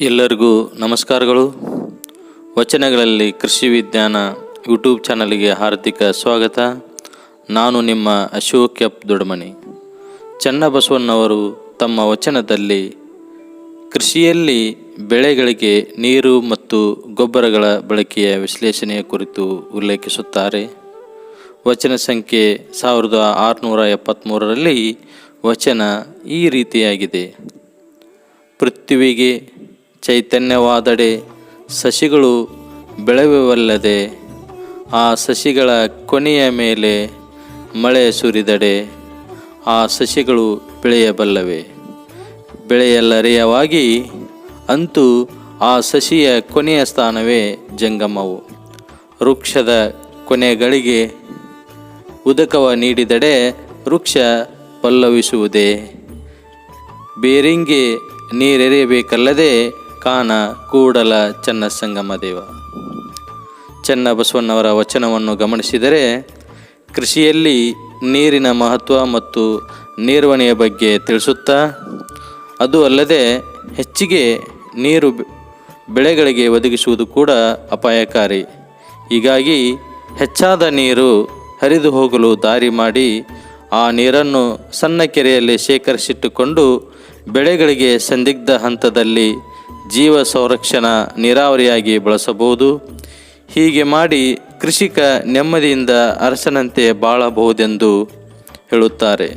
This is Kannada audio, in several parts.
ಎಲ್ಲರಿಗೂ ನಮಸ್ಕಾರಗಳು. ವಚನಗಳಲ್ಲಿ ಕೃಷಿ ವಿಜ್ಞಾನ ಯೂಟ್ಯೂಬ್ ಚಾನಲ್ಗೆ ಹಾರ್ದಿಕ ಸ್ವಾಗತ. ನಾನು ನಿಮ್ಮ ಅಶೋಕ್ ಎಫ್ ದೊಡ್ಡಮನಿ. ಚನ್ನಬಸವಣ್ಣವರು ತಮ್ಮ ವಚನದಲ್ಲಿ ಕೃಷಿಯಲ್ಲಿ ಬೆಳೆಗಳಿಗೆ ನೀರು ಮತ್ತು ಗೊಬ್ಬರಗಳ ಬಳಕೆಯ ವಿಶ್ಲೇಷಣೆಯ ಕುರಿತು ಉಲ್ಲೇಖಿಸುತ್ತಾರೆ. ವಚನ ಸಂಖ್ಯೆ 1673ರಲ್ಲಿ ವಚನ ಈ ರೀತಿಯಾಗಿದೆ: ಪೃಥ್ವಿಗೆ ಚೈತನ್ಯವಾದಡೆ ಸಸಿಗಳು ಬೆಳೆಯುವಲ್ಲದೆ, ಆ ಸಸಿಗಳ ಕೊನೆಯ ಮೇಲೆ ಮಳೆ ಸುರಿದಡೆ ಆ ಸಸಿಗಳು ಬೆಳೆಯಬಲ್ಲವೆ. ಬೆಳೆಯಲ್ಲರೆಯವಾಗಿ ಅಂತೂ ಆ ಸಸಿಯ ಕೊನೆಯ ಸ್ಥಾನವೇ ಜಂಗಮವು. ವೃಕ್ಷದ ಕೊನೆಗಳಿಗೆ ಉದಕವ ನೀಡಿದಡೆ ವೃಕ್ಷ ಪಲ್ಲವಿಸುವುದೇ. ಬೇರಿಂಗೆ ನೀರೆರೆಯಬೇಕಲ್ಲದೆ ಕಾನ ಕೂಡಲ ಚನ್ನಸಂಗಮದೇವ. ಚನ್ನಬಸವಣ್ಣವರ ವಚನವನ್ನು ಗಮನಿಸಿದರೆ ಕೃಷಿಯಲ್ಲಿ ನೀರಿನ ಮಹತ್ವ ಮತ್ತು ನಿರ್ವಹಣೆಯ ಬಗ್ಗೆ ತಿಳಿಸುತ್ತಾ, ಅದು ಅಲ್ಲದೆ ಹೆಚ್ಚಿಗೆ ನೀರು ಬೆಳೆಗಳಿಗೆ ಒದಗಿಸುವುದು ಕೂಡ ಅಪಾಯಕಾರಿ. ಹೀಗಾಗಿ ಹೆಚ್ಚಾದ ನೀರು ಹರಿದು ಹೋಗಲು ದಾರಿ ಮಾಡಿ ಆ ನೀರನ್ನು ಸಣ್ಣ ಕೆರೆಯಲ್ಲಿ ಶೇಖರಿಸಿಟ್ಟುಕೊಂಡು ಬೆಳೆಗಳಿಗೆ ಸಂದಿಗ್ಧ ಹಂತದಲ್ಲಿ ಜೀವ ಸಂರಕ್ಷಣಾ ನೀರಾವರಿಯಾಗಿ ಬಳಸಬಹುದು. ಹೀಗೆ ಮಾಡಿ ಕೃಷಿಕ ನೆಮ್ಮದಿಯಿಂದ ಅರಸನಂತೆ ಬಾಳಬಹುದೆಂದು ಹೇಳುತ್ತಾರೆ.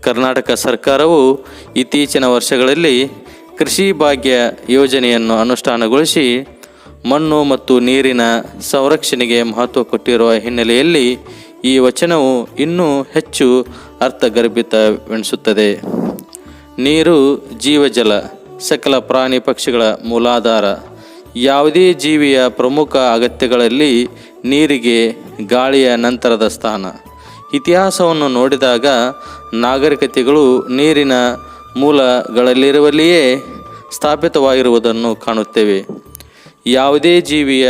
ಕರ್ನಾಟಕ ಸರ್ಕಾರವು ಇತ್ತೀಚಿನ ವರ್ಷಗಳಲ್ಲಿ ಕೃಷಿ ಭಾಗ್ಯ ಯೋಜನೆಯನ್ನು ಅನುಷ್ಠಾನಗೊಳಿಸಿ ಮಣ್ಣು ಮತ್ತು ನೀರಿನ ಸಂರಕ್ಷಣೆಗೆ ಮಹತ್ವ ಕೊಟ್ಟಿರುವ ಹಿನ್ನೆಲೆಯಲ್ಲಿ ಈ ವಚನವು ಇನ್ನೂ ಹೆಚ್ಚು ಅರ್ಥಗರ್ಭಿತವೆನಿಸುತ್ತದೆ. ನೀರು ಜೀವಜಲ, ಸಕಲ ಪ್ರಾಣಿ ಪಕ್ಷಿಗಳ ಮೂಲಾಧಾರ. ಯಾವುದೇ ಜೀವಿಯ ಪ್ರಮುಖ ಅಗತ್ಯಗಳಲ್ಲಿ ನೀರಿಗೆ ಗಾಳಿಯ ನಂತರದ ಸ್ಥಾನ. ಇತಿಹಾಸವನ್ನು ನೋಡಿದಾಗ ನಾಗರಿಕತೆಗಳು ನೀರಿನ ಮೂಲಗಳಲ್ಲಿರುವಲ್ಲಿಯೇ ಸ್ಥಾಪಿತವಾಗಿರುವುದನ್ನು ಕಾಣುತ್ತೇವೆ. ಯಾವುದೇ ಜೀವಿಯ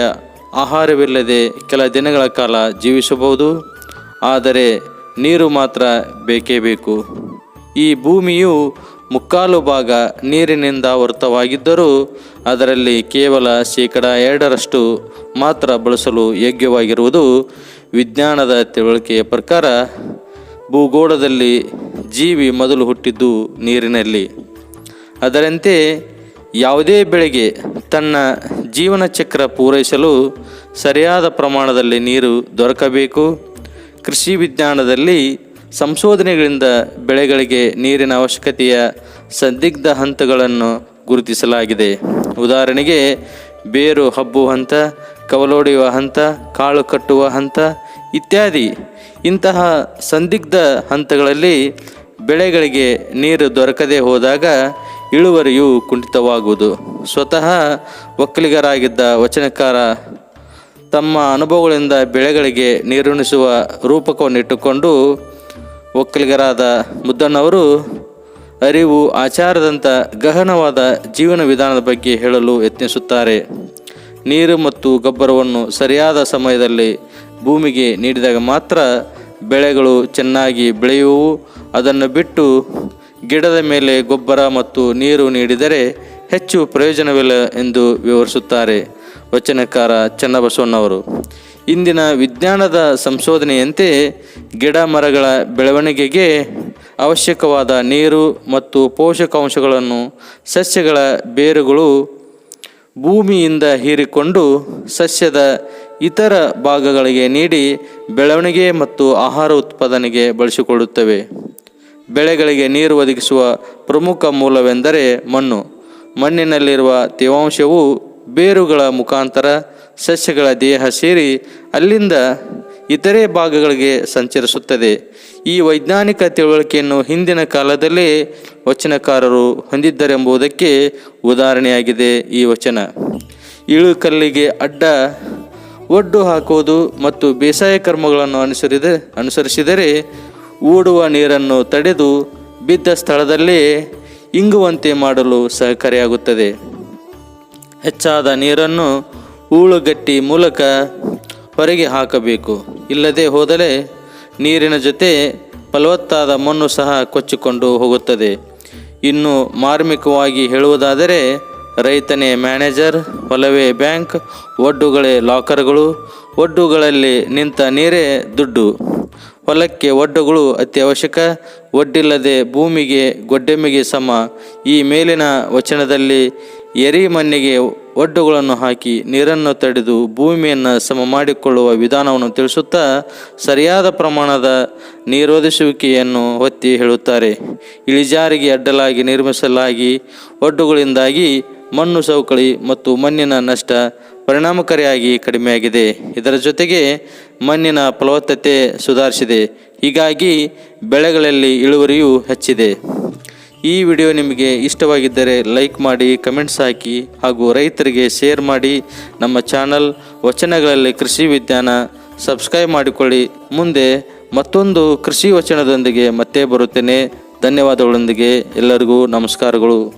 ಆಹಾರವಿಲ್ಲದೆ ಕೆಲ ದಿನಗಳ ಕಾಲ ಜೀವಿಸಬಹುದು, ಆದರೆ ನೀರು ಮಾತ್ರ ಬೇಕೇ ಬೇಕು. ಈ ಭೂಮಿಯು ಮುಕ್ಕಾಲು ಭಾಗ ನೀರಿನಿಂದ ಆವೃತವಾಗಿದ್ದರೂ ಅದರಲ್ಲಿ ಕೇವಲ 2% ಮಾತ್ರ ಬಳಸಲು ಯೋಗ್ಯವಾಗಿರುವುದು. ವಿಜ್ಞಾನದ ತಿಳುವಳಿಕೆಯ ಪ್ರಕಾರ ಭೂಗೋಳದಲ್ಲಿ ಜೀವಿ ಮೊದಲು ಹುಟ್ಟಿದ್ದು ನೀರಿನಲ್ಲಿ. ಅದರಂತೆ ಯಾವುದೇ ಬೆಳೆಗೆ ತನ್ನ ಜೀವನ ಚಕ್ರ ಪೂರೈಸಲು ಸರಿಯಾದ ಪ್ರಮಾಣದಲ್ಲಿ ನೀರು ದೊರಕಬೇಕು. ಕೃಷಿ ವಿಜ್ಞಾನದಲ್ಲಿ ಸಂಶೋಧನೆಗಳಿಂದ ಬೆಳೆಗಳಿಗೆ ನೀರಿನ ಅವಶ್ಯಕತೆಯ ಸಂದಿಗ್ಧ ಹಂತಗಳನ್ನು ಗುರುತಿಸಲಾಗಿದೆ. ಉದಾಹರಣೆಗೆ ಬೇರು ಹಬ್ಬುವ ಹಂತ, ಕವಲೊಡೆಯುವ ಹಂತ, ಕಾಳು ಕಟ್ಟುವ ಹಂತ ಇತ್ಯಾದಿ. ಇಂತಹ ಸಂದಿಗ್ಧ ಹಂತಗಳಲ್ಲಿ ಬೆಳೆಗಳಿಗೆ ನೀರು ದೊರಕದೆ ಹೋದಾಗ ಇಳುವರಿಯು ಕುಂಠಿತವಾಗುವುದು. ಸ್ವತಃ ಒಕ್ಕಲಿಗರಾಗಿದ್ದ ವಚನಕಾರ ತಮ್ಮ ಅನುಭವಗಳಿಂದ ಬೆಳೆಗಳಿಗೆ ನೀರುಣಿಸುವ ರೂಪಕವನ್ನಿಟ್ಟುಕೊಂಡು ಒಕ್ಕಲಿಗರಾದ ಮುದ್ದಣ್ಣವರು ಅರಿವು, ಆಚಾರದಂಥ ಗಹನವಾದ ಜೀವನ ವಿಧಾನದ ಬಗ್ಗೆ ಹೇಳಲು ಯತ್ನಿಸುತ್ತಾರೆ. ನೀರು ಮತ್ತು ಗೊಬ್ಬರವನ್ನು ಸರಿಯಾದ ಸಮಯದಲ್ಲಿ ಭೂಮಿಗೆ ನೀಡಿದಾಗ ಮಾತ್ರ ಬೆಳೆಗಳು ಚೆನ್ನಾಗಿ ಬೆಳೆಯುವವು. ಅದನ್ನು ಬಿಟ್ಟು ಗಿಡದ ಮೇಲೆ ಗೊಬ್ಬರ ಮತ್ತು ನೀರು ನೀಡಿದರೆ ಹೆಚ್ಚು ಪ್ರಯೋಜನವಿಲ್ಲ ಎಂದು ವಿವರಿಸುತ್ತಾರೆ ವಚನಕಾರ ಚನ್ನಬಸವಣ್ಣವರು. ಇಂದಿನ ವಿಜ್ಞಾನದ ಸಂಶೋಧನೆಯಂತೆ ಗಿಡ ಮರಗಳ ಬೆಳವಣಿಗೆಗೆ ಅವಶ್ಯಕವಾದ ನೀರು ಮತ್ತು ಪೋಷಕಾಂಶಗಳನ್ನು ಸಸ್ಯಗಳ ಬೇರುಗಳು ಭೂಮಿಯಿಂದ ಹೀರಿಕೊಂಡು ಸಸ್ಯದ ಇತರ ಭಾಗಗಳಿಗೆ ನೀಡಿ ಬೆಳವಣಿಗೆ ಮತ್ತು ಆಹಾರ ಉತ್ಪಾದನೆಗೆ ಬಳಸಿಕೊಳ್ಳುತ್ತವೆ. ಬೆಳೆಗಳಿಗೆ ನೀರು ಒದಗಿಸುವ ಪ್ರಮುಖ ಮೂಲವೆಂದರೆ ಮಣ್ಣು. ಮಣ್ಣಿನಲ್ಲಿರುವ ತೇವಾಂಶವು ಬೇರುಗಳ ಮುಖಾಂತರ ಸಸ್ಯಗಳ ದೇಹ ಸೇರಿ ಅಲ್ಲಿಂದ ಇತರೆ ಭಾಗಗಳಿಗೆ ಸಂಚರಿಸುತ್ತದೆ. ಈ ವೈಜ್ಞಾನಿಕ ತಿಳುವಳಿಕೆಯನ್ನು ಹಿಂದಿನ ಕಾಲದಲ್ಲೇ ವಚನಕಾರರು ಹೊಂದಿದ್ದರೆಂಬುದಕ್ಕೆ ಉದಾಹರಣೆಯಾಗಿದೆ ಈ ವಚನ. ಇಳುಕಲ್ಲಿಗೆ ಅಡ್ಡ ಒಡ್ಡು ಹಾಕುವುದು ಮತ್ತು ಬೇಸಾಯ ಕರ್ಮಗಳನ್ನು ಅನುಸರಿಸಿದರೆ ಓಡುವ ನೀರನ್ನು ತಡೆದು ಬಿದ್ದ ಸ್ಥಳದಲ್ಲೇ ಇಂಗುವಂತೆ ಮಾಡಲು ಸಹಕಾರಿಯಾಗುತ್ತದೆ. ಹೆಚ್ಚಾದ ನೀರನ್ನು ಹೂಳುಗಟ್ಟಿ ಮೂಲಕ ಹೊರಗೆ ಹಾಕಬೇಕು. ಇಲ್ಲದೆ ಹೋದರೆ ನೀರಿನ ಜೊತೆ ಫಲವತ್ತಾದ ಮಣ್ಣು ಸಹ ಕೊಚ್ಚಿಕೊಂಡು ಹೋಗುತ್ತದೆ. ಇನ್ನು ಮಾರ್ಮಿಕವಾಗಿ ಹೇಳುವುದಾದರೆ ರೈತನೇ ಮ್ಯಾನೇಜರ್, ಹೊಲವೇ ಬ್ಯಾಂಕ್, ಒಡ್ಡುಗಳೇ ಲಾಕರ್ಗಳು, ಒಡ್ಡುಗಳಲ್ಲಿ ನಿಂತ ನೀರೇ ದುಡ್ಡು. ಹೊಲಕ್ಕೆ ಒಡ್ಡುಗಳು ಅತಿ ಅವಶ್ಯಕ. ಒಡ್ಡಿಲ್ಲದೆ ಭೂಮಿಗೆ ಗೊಡ್ಡೆಮ್ಮೆಗೆ ಸಮ. ಈ ಮೇಲಿನ ವಚನದಲ್ಲಿ ಎರಿ ಮಣ್ಣಿಗೆ ಒಡ್ಡುಗಳನ್ನು ಹಾಕಿ ನೀರನ್ನು ತಡೆದು ಭೂಮಿಯನ್ನು ಸಮ ಮಾಡಿಕೊಳ್ಳುವ ವಿಧಾನವನ್ನು ತಿಳಿಸುತ್ತಾ ಸರಿಯಾದ ಪ್ರಮಾಣದ ನೀರೋಧಿಸುವಿಕೆಯನ್ನು ಒತ್ತಿ ಹೇಳುತ್ತಾರೆ. ಇಳಿಜಾರಿಗೆ ಅಡ್ಡಲಾಗಿ ನಿರ್ಮಿಸಲಾಗಿ ಒಡ್ಡುಗಳಿಂದಾಗಿ ಮಣ್ಣು ಸವಕಳಿ ಮತ್ತು ಮಣ್ಣಿನ ನಷ್ಟ ಪರಿಣಾಮಕಾರಿಯಾಗಿ ಕಡಿಮೆಯಾಗಿದೆ. ಇದರ ಜೊತೆಗೆ ಮಣ್ಣಿನ ಫಲವತ್ತತೆ ಸುಧಾರಿಸಿದೆ. ಹೀಗಾಗಿ ಬೆಳೆಗಳಲ್ಲಿ ಇಳುವರಿಯೂ ಹೆಚ್ಚಿದೆ. ಈ ವಿಡಿಯೋ ನಿಮಗೆ ಇಷ್ಟವಾಗಿದ್ದರೆ ಲೈಕ್ ಮಾಡಿ, ಕಮೆಂಟ್ಸ್ ಹಾಕಿ ಹಾಗೂ ರೈತರಿಗೆ ಶೇರ್ ಮಾಡಿ. ನಮ್ಮ ಚಾನಲ್ ವಚನಗಳಲ್ಲಿ ಕೃಷಿ ವಿಜ್ಞಾನ ಸಬ್ಸ್ಕ್ರೈಬ್ ಮಾಡಿಕೊಳ್ಳಿ. ಮುಂದೆ ಮತ್ತೊಂದು ಕೃಷಿ ವಚನದೊಂದಿಗೆ ಮತ್ತೆ ಬರುತ್ತೇನೆ. ಧನ್ಯವಾದಗಳೊಂದಿಗೆ ಎಲ್ಲರಿಗೂ ನಮಸ್ಕಾರಗಳು.